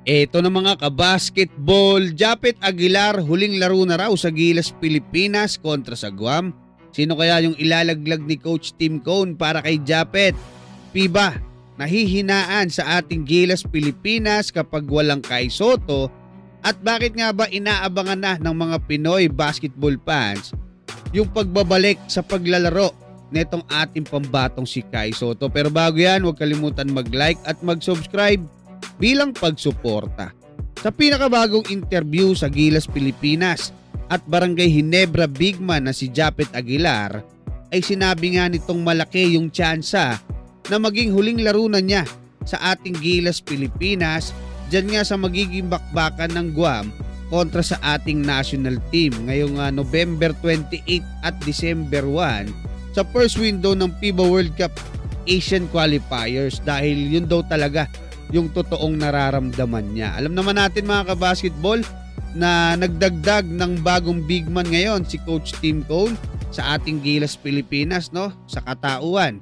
Eto na mga kabasketball, Japet Aguilar huling laro na raw sa Gilas Pilipinas kontra sa Guam. Sino kaya yung ilalaglag ni Coach Tim Cone para kay Japet? FIBA, nahihinaan sa ating Gilas Pilipinas kapag walang Kai Sotto? At bakit nga ba inaabangan na ng mga Pinoy basketball fans yung pagbabalik sa paglalaro netong ating pambatong si Kai Sotto? Pero bago yan, huwag kalimutan mag-like at mag-subscribe bilang pagsuporta. Sa pinakabagong interview sa Gilas Pilipinas at Barangay Ginebra bigman na si Japet Aguilar ay sinabi nga nitong malaki yung tsansa na maging huling laro na niya sa ating Gilas Pilipinas dyan nga sa magiging bakbakan ng Guam kontra sa ating national team ngayong November 28 at December 1 sa first window ng FIBA World Cup Asian Qualifiers, dahil yun daw talaga yung totoong nararamdaman niya. Alam naman natin mga kabasketball na nagdagdag ng bagong big man ngayon si Coach Tim Cone sa ating Gilas Pilipinas, no? Sa katauhan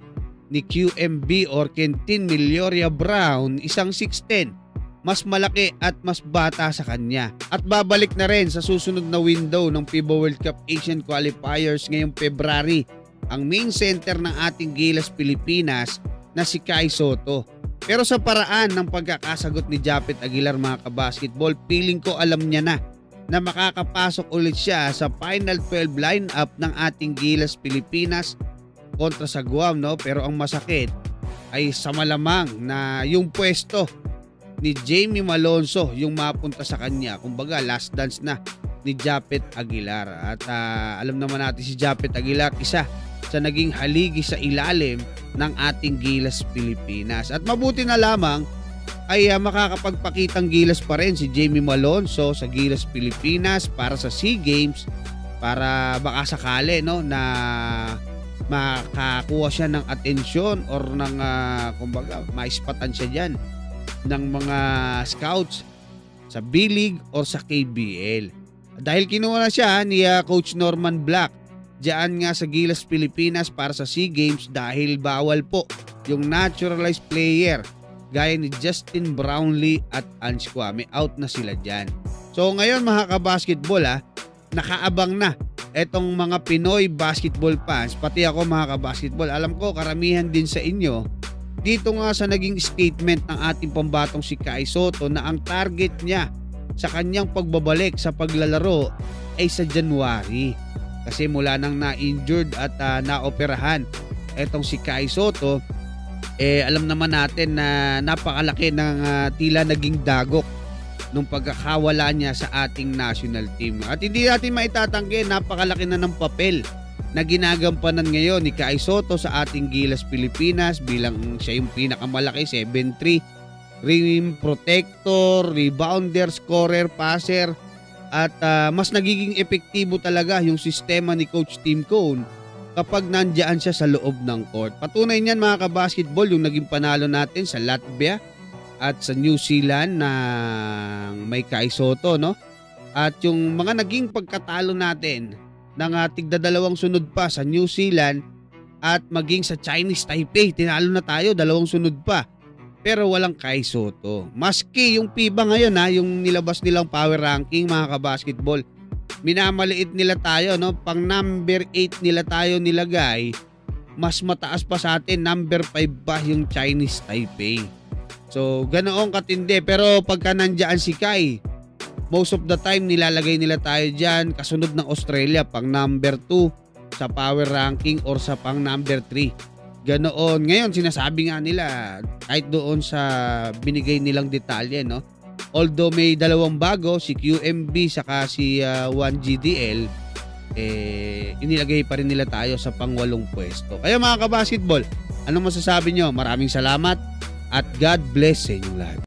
ni QMB or Quentin Milloria Brown, isang 6'10", mas malaki at mas bata sa kanya. At babalik na rin sa susunod na window ng FIBA World Cup Asian Qualifiers ngayong February ang main center ng ating Gilas Pilipinas na si Kai Sotto. Pero sa paraan ng pagkakasagot ni Japet Aguilar mga kabasketball, feeling ko alam niya na makakapasok ulit siya sa Final 12 lineup ng ating Gilas Pilipinas kontra sa Guam, no? Pero ang masakit ay sa malamang na yung pwesto ni Jamie Malonzo yung mapunta sa kanya. Kumbaga last dance na ni Japet Aguilar. At alam naman natin si Japet Aguilar isa sa naging haligi sa ilalim ng ating Gilas Pilipinas. At mabuti na lamang ay makakapagpakitang gilas pa rin si Jamie Malonzo sa Gilas Pilipinas para sa SEA Games, para baka sakali, no, na makakuha siya ng atensyon or ng kumbaga maispatan siya dyan ng mga scouts sa B-League or sa KBL. Dahil kinuha na siya ni Coach Norman Black diyan nga sa Gilas Pilipinas para sa SEA Games dahil bawal po yung naturalized player gaya ni Justin Brownlee at Ange Kwame. Out na sila dyan. So ngayon mga kabasketball, nakaabang na etong mga Pinoy basketball fans, pati ako mga kabasketball. Alam ko karamihan din sa inyo dito nga sa naging statement ng ating pambatong si Kai Sotto na ang target niya sa kanyang pagbabalik sa paglalaro ay sa January. Kasi mula nang na-injured at naoperahan etong si Kai Sotto, alam naman natin na napakalaki ng tila naging dagok nung pagkakawala niya sa ating national team. At hindi natin maitatanggi, napakalaki na ng papel na ginagampanan ngayon ni Kai Sotto sa ating Gilas Pilipinas bilang siya yung pinakamalaki, 7'3", rim protector, rebounder, scorer, passer. At mas nagiging epektibo talaga yung sistema ni Coach Tim Cone kapag nandiyan siya sa loob ng court. Patunay niyan mga kabasketball yung naging panalo natin sa Latvia at sa New Zealand na may Kai Sotto, no? At yung mga naging pagkatalo natin ng tigda-dalawang sunod pa sa New Zealand at maging sa Chinese Taipei, tinalo na tayo, 2 sunod pa. Pero walang Kai Sotto. Maski yung FIBA ngayon yung nilabas nilang power ranking mga kabasketball, minamaliit nila tayo, no? Pang number 8 nila tayo nilagay, mas mataas pa sa atin, number 5 pa yung Chinese Taipei. So ganoon katindi. Pero pagka nandiyan si Kai, most of the time nilalagay nila tayo dyan kasunod ng Australia, pang number 2 sa power ranking or sa pang number 3. Ganoon. Ngayon sinasabi nga nila kahit doon sa binigay nilang detalye, no? Although may 2 bago, si QMB saka si 1GDL, inilagay pa rin nila tayo sa pang-8 pwesto. Kaya mga kabasketball, anong masasabi nyo? Maraming salamat at God bless sa inyong lahat.